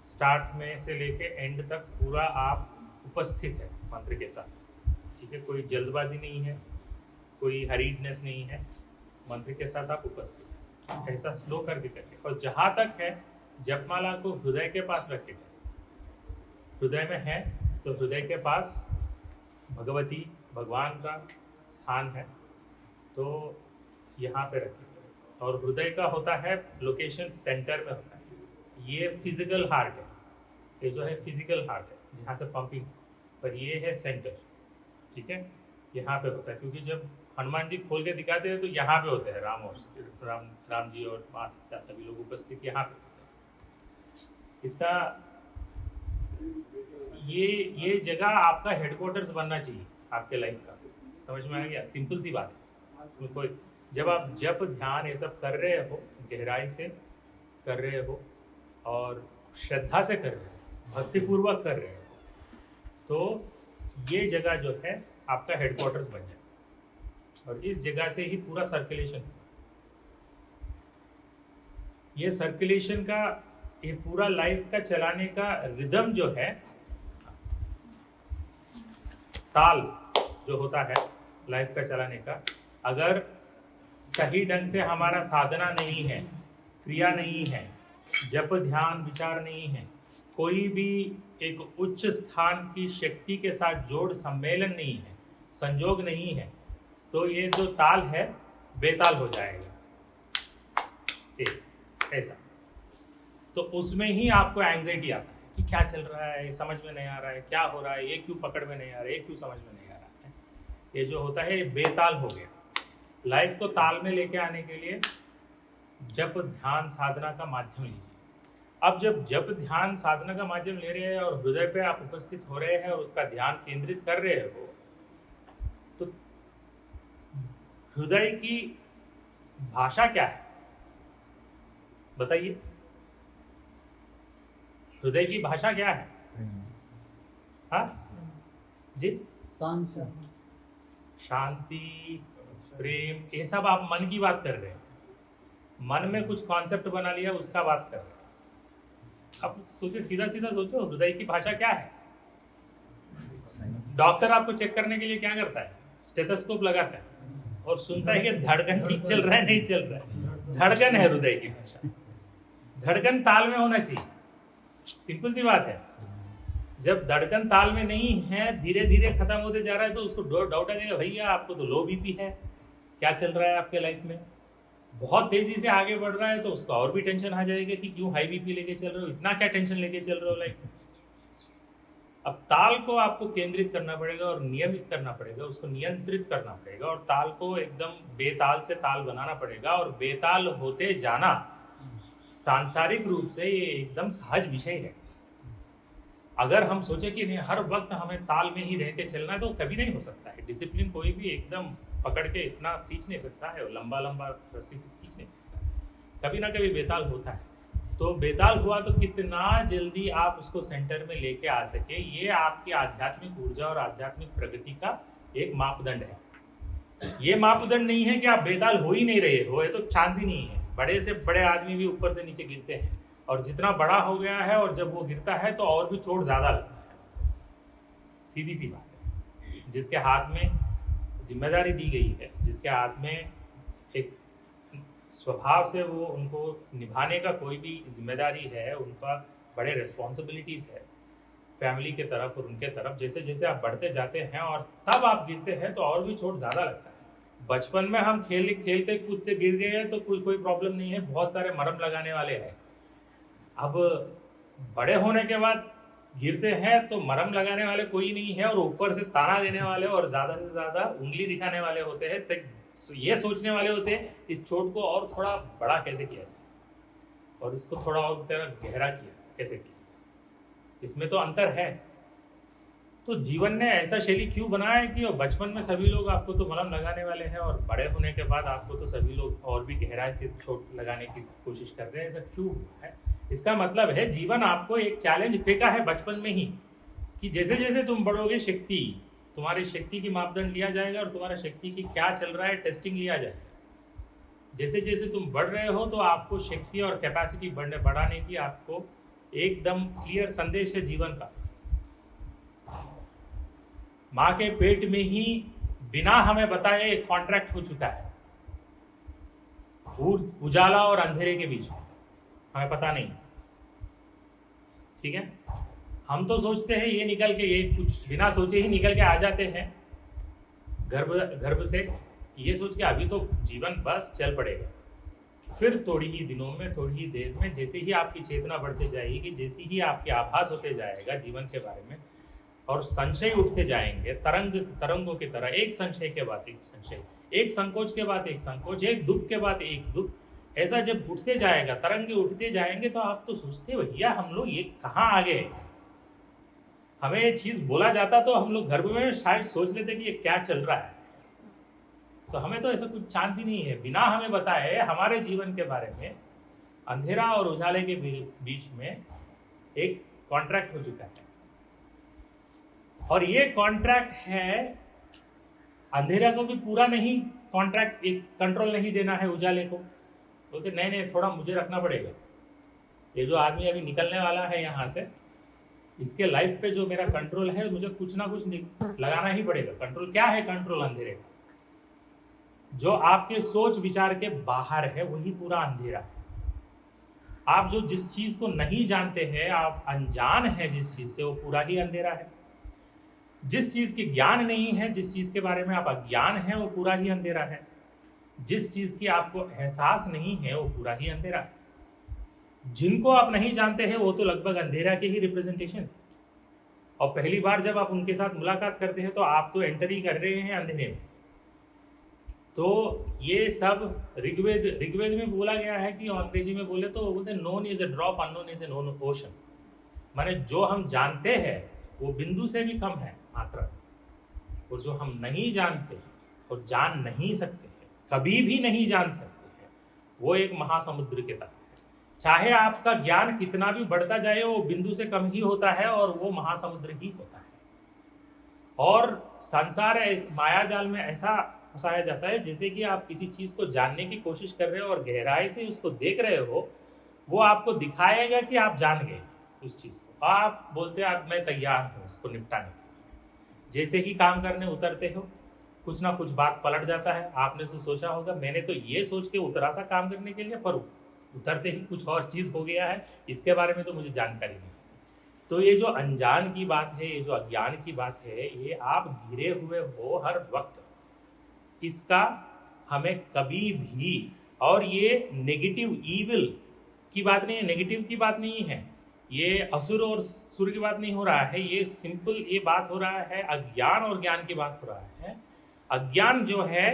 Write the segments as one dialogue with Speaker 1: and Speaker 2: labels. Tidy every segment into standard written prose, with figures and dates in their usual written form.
Speaker 1: Start में से लेके एंड तक पूरा आप उपस्थित है मंत्र के साथ, ठीक है। कोई जल्दबाजी नहीं है, कोई हरीडनेस नहीं है, मंत्र के साथ आप उपस्थित हैं। ऐसा स्लो करके करके, और जहाँ तक है जपमाला को हृदय के पास रखेगा। हृदय में है तो हृदय के पास भगवती भगवान का स्थान है, तो यहाँ पे रखेंगे। और हृदय का होता है लोकेशन सेंटर में होता है। ये फिजिकल हार्ट है, ये जो है फिजिकल हार्ट है जहाँ से पंपिंग, पर ये है सेंटर, ठीक है। यहाँ पे होता है, क्योंकि जब हनुमान जी खोल के दिखाते हैं तो यहाँ पे होते हैं राम और राम जी और माँ सीता सभी लोग उपस्थित यहाँ पे होते हैं। इसका ये जगह आपका हेडक्वार्टर्स बनना चाहिए आपके लाइफ का। समझ में आ गया? सिंपल सी बात है इसमें कोई। जब आप जप ध्यान ये सब कर रहे हो, गहराई से कर रहे हो और श्रद्धा से कर रहे हो, भक्तिपूर्वक कर रहे हो, तो ये जगह जो है आपका हेडक्वार्टर्स बन जाए, और इस जगह से ही पूरा सर्कुलेशन, ये सर्कुलेशन का, ये पूरा लाइफ का चलाने का रिदम जो है, ताल जो होता है लाइफ का चलाने का, अगर सही ढंग से हमारा साधना नहीं है, क्रिया नहीं है, जप ध्यान विचार नहीं है, कोई भी एक उच्च स्थान की शक्ति के साथ जोड़ सम्मेलन नहीं है, संजोग नहीं है, तो ये जो ताल है बेताल हो जाएगा। ऐसा तो उसमें ही आपको एंग्जाइटी आता है कि क्या चल रहा है, समझ में नहीं आ रहा है, क्या हो रहा है, ये क्यों पकड़ में नहीं आ रहा है, ये क्यों समझ में नहीं आ रहा है। ये जो होता है ये बेताल हो गया। लाइफ को ताल में लेके आने के लिए जप ध्यान साधना का माध्यम लीजिए। अब जब जप ध्यान साधना का माध्यम ले रहे हैं और हृदय पे आप उपस्थित हो रहे हैं और उसका ध्यान केंद्रित कर रहे हो, तो हृदय की भाषा क्या है बताइए? हृदय की भाषा क्या है? हाँ जी, शांति, प्रेम, ये सब आप मन की बात कर रहे हैं। मन में कुछ कॉन्सेप्ट बना लिया, उसका बात कर रहे हैं। अब सोचिए, सीधा सीधा सोचो, हृदय की भाषा क्या है? डॉक्टर आपको चेक करने के लिए क्या करता है? स्टेथोस्कोप लगाता है और सुनता है कि धड़कन ठीक चल रहा है नहीं चल रहा है। धड़कन है हृदय की भाषा। धड़कन ताल में होना चाहिए, सिंपल सी बात है। जब धड़कन ताल में नहीं है, धीरे धीरे खत्म होते जा रहा है, तो उसको डाउट आ जाएगा, भैया आपको तो लो बीपी है, क्या चल रहा है आपके लाइफ में? बहुत तेजी से आगे बढ़ रहा है तो उसको और भी टेंशन आ जाएगा कि क्यों हाई बीपी लेके चल रहे हो, इतना क्या टेंशन लेके चल रहे हो लाइफ में। अब ताल को आपको केंद्रित करना पड़ेगा और नियमित करना पड़ेगा, उसको नियंत्रित करना पड़ेगा, और ताल को एकदम बेताल से ताल बनाना पड़ेगा। और बेताल होते जाना सांसारिक रूप से ये एकदम सहज विषय है। अगर हम सोचे कि नहीं हर वक्त हमें ताल में ही रह के चलना है, तो कभी नहीं हो सकता है। डिसिप्लिन कोई भी एकदम पकड़ के इतना खींच नहीं सकता है, लंबा लंबा रस्सी से खींच नहीं सकता है। कभी ना कभी बेताल होता है। तो बेताल हुआ तो कितना जल्दी आप उसको सेंटर में लेके आ सके, ये आपकी आध्यात्मिक ऊर्जा और आध्यात्मिक प्रगति का एक मापदंड है। ये मापदंड नहीं है कि आप बेताल हो ही नहीं रहे हो, ये तो चांस ही नहीं है। बड़े से बड़े आदमी भी ऊपर से नीचे गिरते हैं, और जितना बड़ा हो गया है और जब वो गिरता है तो और भी चोट ज्यादा लगता है। सीधी सी बात है। जिसके हाथ में जिम्मेदारी दी गई है, जिसके हाथ में एक स्वभाव से वो उनको निभाने का कोई भी जिम्मेदारी है, उनका बड़े रिस्पॉन्सिबिलिटीज है फैमिली के तरफ और उनके तरफ, जैसे जैसे आप बढ़ते जाते हैं और तब आप गिरते हैं तो और भी चोट ज्यादा लगता है। बचपन में हम खेलते कूदते गिर गए तो कोई प्रॉब्लम नहीं है, बहुत सारे मरहम लगाने वाले हैं। अब बड़े होने के बाद गिरते हैं तो मरहम लगाने वाले कोई नहीं है, और ऊपर से ताना देने वाले और ज्यादा से ज्यादा उंगली दिखाने वाले होते हैं। तो ये सोचने वाले होते हैं इस चोट को और थोड़ा बड़ा कैसे किया जाए और इसको थोड़ा और गहरा किया कैसे किया। इसमें तो अंतर है। तो जीवन ने ऐसा शैली क्यों बनाया है कि बचपन में सभी लोग आपको तो मलहम लगाने वाले हैं, और बड़े होने के बाद आपको तो सभी लोग और भी गहराई से चोट लगाने की कोशिश कर रहे हैं। ऐसा क्यों हुआ है? इसका मतलब है जीवन आपको एक चैलेंज फेंका है बचपन में ही, कि जैसे जैसे तुम बढ़ोगे तुम्हारी शक्ति की मापदंड लिया जाएगा, और तुम्हारा शक्ति की क्या चल रहा है टेस्टिंग लिया जाएगा। जैसे जैसे तुम बढ़ रहे हो तो आपको शक्ति और कैपेसिटी बढ़ाने की आपको एकदम क्लियर संदेश है जीवन का। माँ के पेट में ही बिना हमें बताए एक कॉन्ट्रैक्ट हो चुका है, उजाला और अंधेरे के बीच में, हमें पता नहीं। ठीक है, हम तो सोचते हैं ये निकल के, ये कुछ बिना सोचे ही निकल के आ जाते हैं गर्भ से, ये सोच के अभी तो जीवन बस चल पड़ेगा। फिर थोड़ी ही दिनों में, थोड़ी ही देर में, जैसे ही आपकी चेतना बढ़ते जाएगी, जैसे ही आपके आभास होते जाएगा जीवन के बारे में, और संशय उठते जाएंगे तरंगों की तरह, एक संशय के बाद एक संशय, एक संकोच के बाद एक संकोच, एक दुख के बाद एक दुख, ऐसा जब उठते जाएगा, तरंगे उठते जाएंगे, तो आप तो सोचते भैया हम लोग ये कहाँ आ गए। हमें ये चीज बोला जाता तो हम लोग गर्भ में शायद सोच लेते कि ये क्या चल रहा है। तो हमें तो ऐसा कुछ चांस ही नहीं है, बिना हमें बताए हमारे जीवन के बारे में अंधेरा और उजाले के बीच में एक कॉन्ट्रैक्ट हो चुका है। और ये कॉन्ट्रैक्ट है, अंधेरा को भी पूरा नहीं कॉन्ट्रैक्ट, एक कंट्रोल नहीं देना है उजाले को, बोलते नहीं नहीं थोड़ा मुझे रखना पड़ेगा। ये जो आदमी अभी निकलने वाला है यहाँ से, इसके लाइफ पे जो मेरा कंट्रोल है, मुझे कुछ ना कुछ लगाना ही पड़ेगा। कंट्रोल क्या है? कंट्रोल अंधेरे का, जो आपके सोच विचार के बाहर है वही पूरा अंधेरा है। आप जो जिस चीज को नहीं जानते हैं, आप अनजान है जिस चीज से, वो पूरा ही अंधेरा है। जिस चीज की ज्ञान नहीं है, जिस चीज के बारे में आप अज्ञान है, वो पूरा ही अंधेरा है। जिस चीज की आपको एहसास नहीं है, वो पूरा ही अंधेरा है। जिनको आप नहीं जानते हैं, वो तो लगभग अंधेरा के ही रिप्रेजेंटेशन। और पहली बार जब आप उनके साथ मुलाकात करते हैं, तो आप तो एंटर ही कर रहे हैं अंधेरे में। तो ये सब ऋग्वेद में बोला गया है कि अंग्रेजी में बोले तो बोलते known is a drop, unknown is a known ocean. माने जो हम जानते हैं वो बिंदु से भी कम है मात्रा, और जो हम नहीं जानते और जान नहीं सकते हैं, कभी भी नहीं जान सकते हैं, वो एक महासमुद्र के तरह है। चाहे आपका ज्ञान कितना भी बढ़ता जाए, वो बिंदु से कम ही होता है और वो महासमुद्र ही होता है। और संसार है, इस माया जाल में ऐसा फंसाया जाता है जैसे कि आप किसी चीज को जानने की कोशिश कर रहे हो और गहराई से उसको देख रहे हो, वो आपको दिखाएगा कि आप जान गए उस चीज को। आप बोलते हैं मैं तैयार हूँ इसको निपटाने के लिए। जैसे ही काम करने उतरते हो, कुछ ना कुछ बात पलट जाता है। आपने तो सोचा होगा मैंने तो ये सोच के उतरा था काम करने के लिए, पर उतरते ही कुछ और चीज हो गया है, इसके बारे में तो मुझे जानकारी नहीं। तो ये जो अनजान की बात है, ये जो अज्ञान की बात है, ये आप घिरे हुए हो हर वक्त, इसका हमें कभी भी, और ये नेगेटिव ईविल की बात नहीं है, नेगेटिव की बात नहीं है, ये असुर और सुर की बात नहीं हो रहा है, ये सिंपल ये बात हो रहा है अज्ञान और ज्ञान की बात हो रहा है। अज्ञान जो है,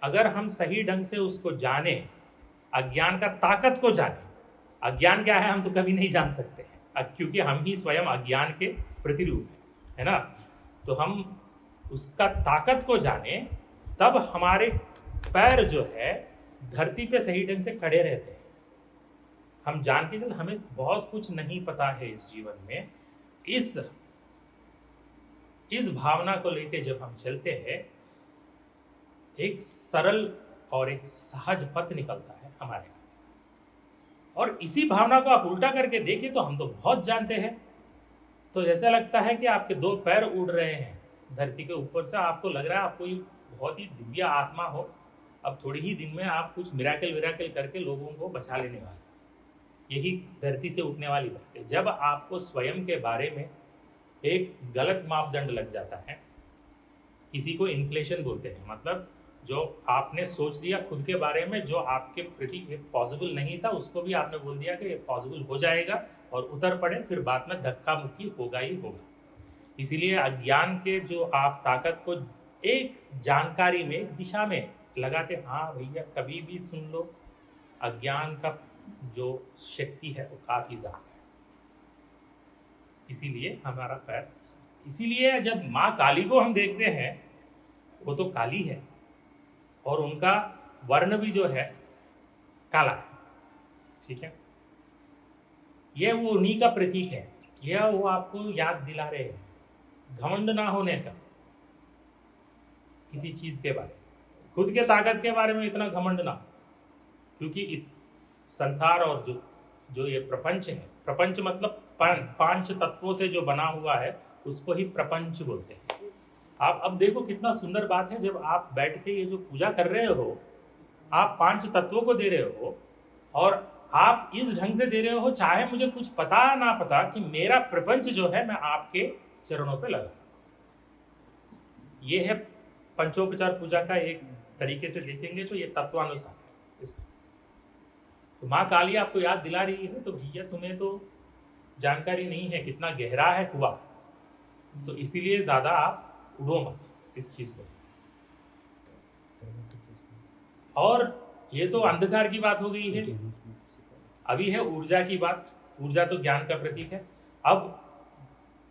Speaker 1: अगर हम सही ढंग से उसको जाने, अज्ञान का ताकत को जाने, अज्ञान क्या है हम तो कभी नहीं जान सकते हैं, क्योंकि हम ही स्वयं अज्ञान के प्रतिरूप है ना। तो हम उसका ताकत को जाने, तब हमारे पैर जो है धरती पे सही ढंग से खड़े रहते हैं। हम जान के चल, हमें बहुत कुछ नहीं पता है इस जीवन में, इस भावना को लेके जब हम चलते हैं, एक सरल और एक सहज पथ निकलता है हमारे। और इसी भावना को आप उल्टा करके देखें तो हम तो बहुत जानते हैं। तो जैसा लगता है कि आपके दो पैर उड़ रहे हैं धरती के ऊपर से, आपको लग रहा है आप कोई बहुत ही दिव्य आत्मा हो, अब थोड़ी ही दिन में आप कुछ मिराकल करके लोगों को बचा लेने वाले। यही धरती से उठने वाली बात है। जब आपको स्वयं के बारे में एक गलत मापदंड लग जाता है, इसी को इन्फ्लेशन बोलते हैं। मतलब जो आपने सोच लिया खुद के बारे में, जो आपके प्रति पॉसिबल नहीं था, उसको भी आपने बोल दिया कि ये पॉसिबल हो जाएगा, और उतर पड़े, फिर बाद में धक्का मुक्की होगा ही होगा। इसीलिए अज्ञान के जो आप ताकत को एक जानकारी में, एक दिशा में लगाते, हाँ भैया कभी भी सुन लो, अज्ञान का जो शक्ति है वो काफी ज्यादा है। इसीलिए हमारा पैर, इसीलिए जब माँ काली को हम देखते हैं, वो तो काली है और उनका वर्ण भी जो है काला है, ठीक है। यह वो उन्हीं का प्रतीक है। यह वो आपको याद दिला रहे हैं घमंड ना होने का, किसी चीज के बारे में, खुद के ताकत के बारे में इतना घमंड ना हो, क्योंकि संसार और जो ये प्रपंच है प्रपंच मतलब पांच तत्वों से जो बना हुआ है उसको ही प्रपंच बोलते हैं। आप अब देखो कितना सुंदर बात है, जब आप बैठ के ये जो पूजा कर रहे हो आप पांच तत्वों को दे रहे हो और आप इस ढंग से दे रहे हो, चाहे मुझे कुछ पता ना पता, कि मेरा प्रपंच जो है मैं आपके चरणों पे लगा। ये है पंचोपचार पूजा का एक तरीके से देखेंगे तो ये तत्वानुसार इसका। तो माँ काली आपको याद दिला रही है, तो भैया तुम्हें तो जानकारी नहीं है कितना गहरा है कुआं, तो इसीलिए ज्यादा आप उड़ो मत इस चीज को। और ये तो अंधकार की बात हो गई है, अभी है ऊर्जा की बात। ऊर्जा तो ज्ञान का प्रतीक है। अब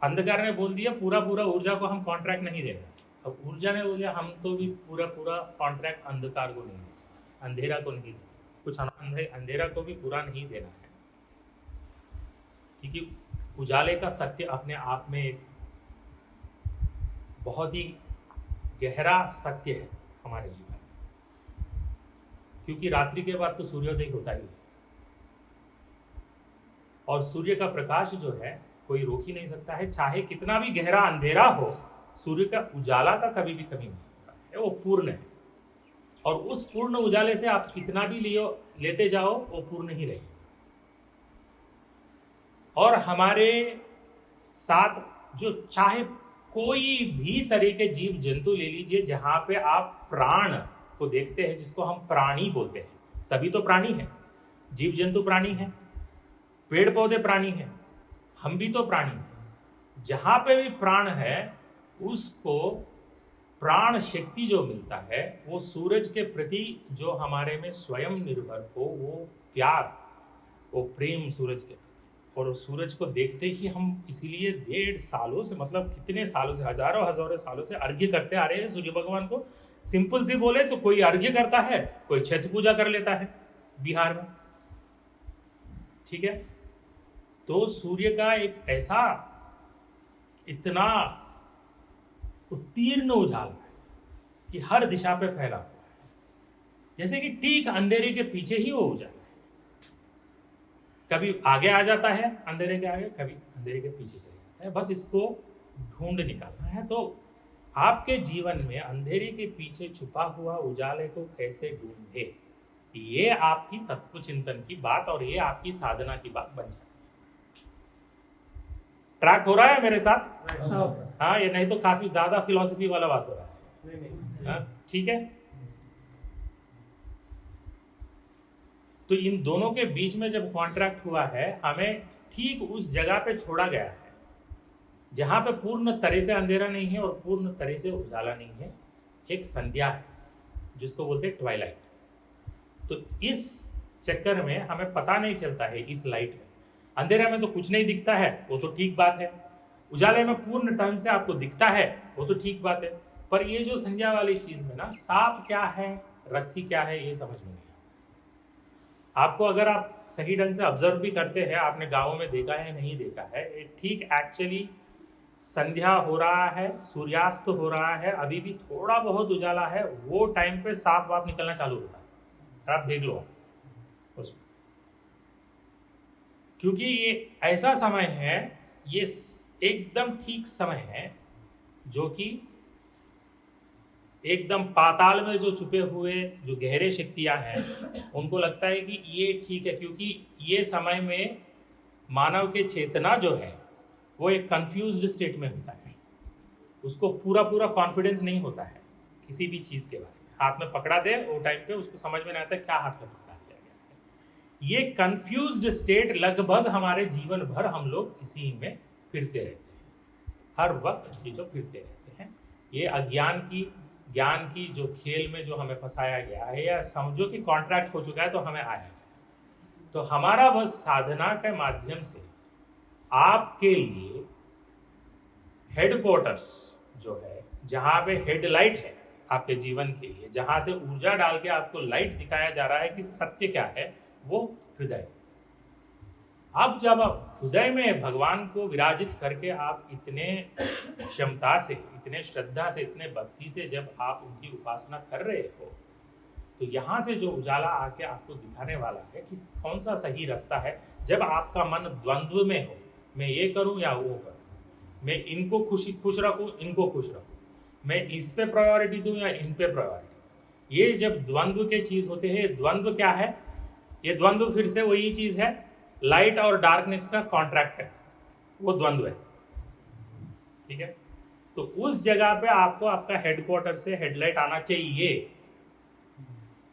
Speaker 1: अंधकार ने बोल दिया पूरा पूरा ऊर्जा को हम कॉन्ट्रैक्ट नहीं देंगे। अब ऊर्जा ने बोला हम तो भी पूरा पूरा कॉन्ट्रैक्ट अंधकार को नहीं देंगे, अंधेरा को नहीं देंगे, कुछ अंधेरा को भी पूरा नहीं देना है, क्योंकि उजाले का सत्य अपने आप में एक बहुत ही गहरा सत्य है हमारे जीवन में, क्योंकि रात्रि के बाद तो सूर्योदय होता ही है और सूर्य का प्रकाश जो है कोई रोक ही नहीं सकता है। चाहे कितना भी गहरा अंधेरा हो, सूर्य का उजाला का कभी भी कमी नहीं होता है, वो पूर्ण है। और उस पूर्ण उजाले से आप कितना भी लेते जाओ वो पूर्ण ही रहेगा। और हमारे साथ जो चाहे कोई भी तरह के जीव जंतु ले लीजिए, जहां पे आप प्राण को देखते हैं, जिसको हम प्राणी बोलते हैं, सभी तो प्राणी हैं, जीव जंतु प्राणी हैं, पेड़ पौधे प्राणी हैं, हम भी तो प्राणी हैं। जहां पे भी प्राण है उसको प्राण शक्ति जो मिलता है वो सूरज के प्रति जो हमारे में स्वयं निर्भर हो, वो प्यार, वो प्रेम सूरज के प्रति। और सूरज को देखते ही हम इसीलिए 1.5 सालों से, मतलब कितने सालों से, हजारों हजारों सालों से अर्घ्य करते आ रहे हैं सूर्य भगवान को। सिंपल सी बोले तो कोई अर्घ्य करता है, कोई छठ पूजा कर लेता है बिहार में, ठीक है। तो सूर्य का एक ऐसा इतना उत्तीर्ण उजाला है कि हर दिशा पे फैला हुआ है, जैसे कि ठीक अंधेरे के पीछे ही वो उजाला है। कभी आगे आ जाता है अंधेरे के आगे, कभी अंधेरे के पीछे चले जाता है, बस इसको ढूंढ निकालना है। तो आपके जीवन में अंधेरे के पीछे छुपा हुआ उजाले को कैसे ढूंढे, ये आपकी तत्व चिंतन की बात और ये आपकी साधना की बात बन जाती है। ट्रैक हो रहा है मेरे साथ? हाँ, ये नहीं तो काफी ज्यादा फिलॉसफी वाला बात हो रहा है। हाँ, ठीक है। तो इन दोनों के बीच में जब कॉन्ट्रैक्ट हुआ है, हमें ठीक उस जगह पे छोड़ा गया है जहां पे पूर्ण तरह से अंधेरा नहीं है और पूर्ण तरह से उजाला नहीं है। एक संध्या है जिसको बोलते हैं ट्वाइलाइट। तो इस चक्कर में हमें पता नहीं चलता है, इस लाइट में, अंधेरे में तो कुछ नहीं दिखता है, वो तो ठीक बात है। उजाले में पूर्ण ढंग से आपको दिखता है, वो तो ठीक बात है। पर ये जो संध्या वाली चीज में ना, सांप क्या है, रस्सी क्या है, ये समझ में नहीं आता आपको। अगर आप सही ढंग से ऑब्जर्व भी करते हैं, आपने गाँव में देखा है नहीं देखा है, ठीक एक्चुअली संध्या हो रहा है, सूर्यास्त हो रहा है, अभी भी थोड़ा बहुत उजाला है, वो टाइम पे सांप वाप निकलना चालू होता है। आप देख लो उसमें, क्योंकि ये ऐसा समय है, ये एकदम ठीक समय है, जो कि एकदम पाताल में जो छुपे हुए जो गहरे शक्तियां हैं उनको लगता है कि ये ठीक है, क्योंकि ये समय में मानव के चेतना जो है वो एक कंफ्यूज्ड स्टेट में होता है। उसको पूरा पूरा कॉन्फिडेंस नहीं होता है किसी भी चीज के बारे में। हाथ में पकड़ा दे वो टाइम पे उसको समझ में नहीं आता क्या हाथ में पकड़ा दिया गया है। ये कंफ्यूज्ड स्टेट लगभग हमारे जीवन भर हम लोग इसी में फिरते रहते हैं, हर वक्त ये जो फिरते रहते हैं। ये अज्ञान की ज्ञान की जो खेल में जो हमें फंसाया गया है, या समझो कि कॉन्ट्रैक्ट हो चुका है तो हमें आया है। तो हमारा बस साधना के माध्यम से आपके लिए हेडक्वार्टर्स जो है, जहां पे हेडलाइट है आपके जीवन के लिए, जहां से ऊर्जा डाल के आपको लाइट दिखाया जा रहा है कि सत्य क्या है, वो हृदय। अब जब आप हृदय में भगवान को विराजित करके आप इतने क्षमता से, इतने श्रद्धा से, इतने भक्ति से जब आप उनकी उपासना कर रहे हो, तो यहाँ से जो उजाला आके आपको दिखाने वाला है कि कौन सा सही रास्ता है। जब आपका मन द्वंद्व में हो, मैं ये करूँ या वो करूँ, मैं इनको खुश रखूँ, इनको खुश रखूँ, मैं इस पे प्रायोरिटी दूँ या इन पे प्रायोरिटी, ये जब द्वंद्व के चीज होते हैं। द्वंद्व क्या है? ये द्वंद्व फिर से वही चीज है, लाइट और डार्कनेस का कॉन्ट्रैक्ट है, वो द्वंद्व है। ठीक है, तो उस जगह पे आपको आपका हेडक्वार्टर से हेडलाइट आना चाहिए।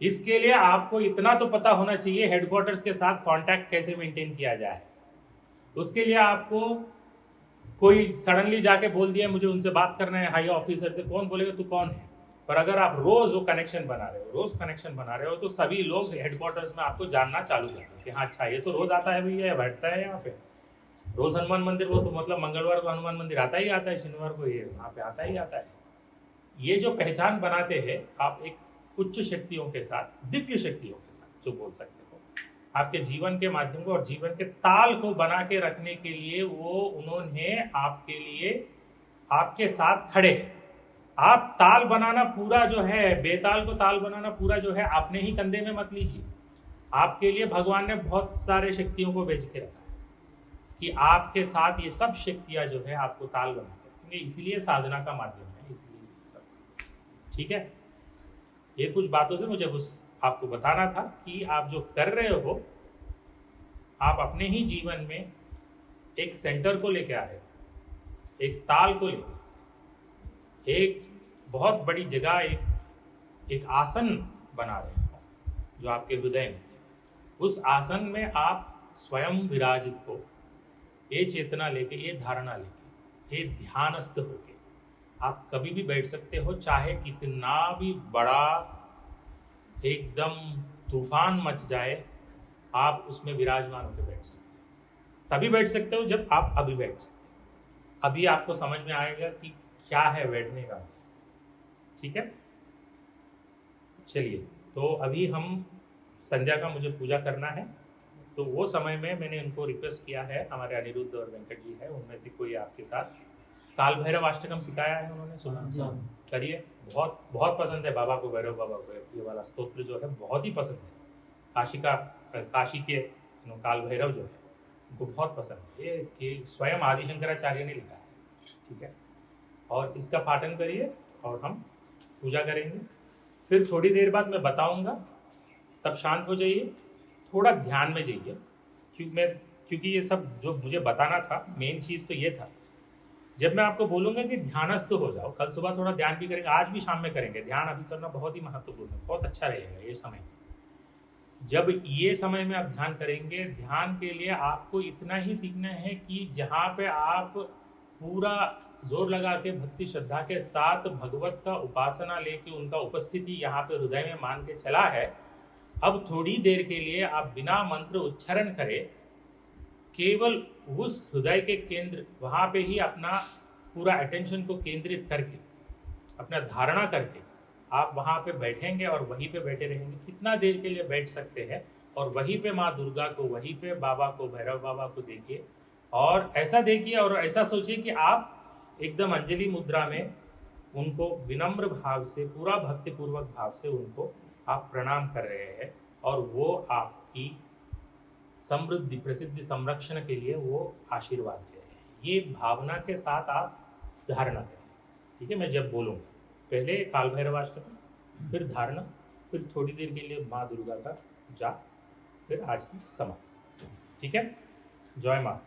Speaker 1: इसके लिए आपको इतना तो पता होना चाहिए हेडक्वार्टर्स के साथ कांटेक्ट कैसे मेंटेन किया जाए। उसके लिए आपको कोई सडनली जाके बोल दिया मुझे उनसे बात करना है हाई ऑफिसर से, कौन बोलेगा तू कौन है? पर अगर आप रोज वो कनेक्शन बना रहे हो तो सभी लोग हेडक्वार्टर्स में आपको जानना चालू करते हैं कि हाँ अच्छा ये तो रोज आता है भैया, बैठता है यहाँ पे रोज हनुमान मंदिर, वो तो मतलब मंगलवार को हनुमान मंदिर आता ही आता है, शनिवार को ये वहाँ पे आता ही आता है। ये जो पहचान बनाते हैं आप एक उच्च शक्तियों के साथ, दिव्य शक्तियों के साथ जो बोल सकते हो, आपके जीवन के माध्यम को और जीवन के ताल को बना के रखने के लिए वो उन्होंने आपके लिए आपके साथ खड़े हैं। आप ताल बनाना पूरा जो है, बेताल को ताल बनाना पूरा जो है अपने ही कंधे में मत लीजिए। आपके लिए भगवान ने बहुत सारे शक्तियों को भेज के रखा है कि आपके साथ ये सब शक्तियां जो है आपको ताल बनाते रखेंगे, इसलिए साधना का माध्यम है, इसलिए सब। ठीक है, ये कुछ बातों से मुझे बस आपको बताना था कि आप जो कर रहे हो, आप अपने ही जीवन में एक सेंटर को लेके आ रहे हो, एक ताल को लेके, एक बहुत बड़ी जगह, एक आसन बना रहे हो जो आपके हृदय में। उस आसन में आप स्वयं विराजित हो, ये चेतना लेके, ये धारणा लेके, ये ध्यानस्थ होके आप कभी भी बैठ सकते हो, चाहे कितना भी बड़ा एकदम तूफान मच जाए, आप उसमें विराजमान होकर बैठ सकते हो। तभी बैठ सकते हो जब आप अभी बैठ सकते हो। अभी आपको समझ में आएगा कि क्या है बैठने का। ठीक है, चलिए, तो अभी हम संध्या का मुझे पूजा करना है, तो वो समय में मैंने उनको रिक्वेस्ट किया है, हमारे अनिरुद्ध और वेंकट जी है, उनमें से कोई आपके साथ काल भैरव अष्टकम सिखाया है उन्होंने, सुना? करिए, बहुत बहुत पसंद है बाबा को, भैरव बाबा को ये वाला स्तोत्र जो है बहुत ही पसंद है। काशी के काल भैरव जो है उनको बहुत पसंद है, ये स्वयं आदि शंकराचार्य ने लिखा है। ठीक है, और इसका पाठन करिए और हम पूजा करेंगे। फिर थोड़ी देर बाद मैं बताऊंगा, तब शांत हो जाइए, थोड़ा ध्यान में जाइए, क्योंकि ये सब जो मुझे बताना था, मेन चीज़ तो ये था। जब मैं आपको बोलूंगा कि ध्यानस्थ हो जाओ, कल सुबह थोड़ा ध्यान भी करेंगे, आज भी शाम में करेंगे ध्यान, अभी करना बहुत ही महत्वपूर्ण है, बहुत अच्छा रहेगा ये समय। जब ये समय में आप ध्यान करेंगे, ध्यान के लिए आपको इतना ही सीखना है कि जहाँ पे आप पूरा जोर लगा के भक्ति श्रद्धा के साथ भगवत का उपासना लेके उनका उपस्थिति यहाँ पे हृदय में मान के चला है, अब थोड़ी देर के लिए आप बिना मंत्र उच्चारण करें, केवल उस हृदय के केंद्र वहाँ पे ही अपना पूरा अटेंशन को केंद्रित करके, अपना धारणा करके आप वहाँ पे बैठेंगे और वहीं पे बैठे रहेंगे। कितना देर के लिए बैठ सकते हैं, और वहीं पे माँ दुर्गा को, वहीं पे बाबा को, भैरव बाबा को देखिए, और ऐसा देखिए और ऐसा सोचिए कि आप एकदम अंजलि मुद्रा में उनको विनम्र भाव से, पूरा भक्तिपूर्वक भाव से उनको आप प्रणाम कर रहे हैं, और वो आपकी समृद्धि, प्रसिद्धि, संरक्षण के लिए वो आशीर्वाद दे रहे हैं। ये भावना के साथ आप धारणा करें। ठीक है, मैं जब बोलूँगा, पहले काल भैरवाष्टकम, फिर धारणा, फिर थोड़ी देर के लिए माँ दुर्गा का जाप, फिर आज की समाप्ति। ठीक है, जय माँ।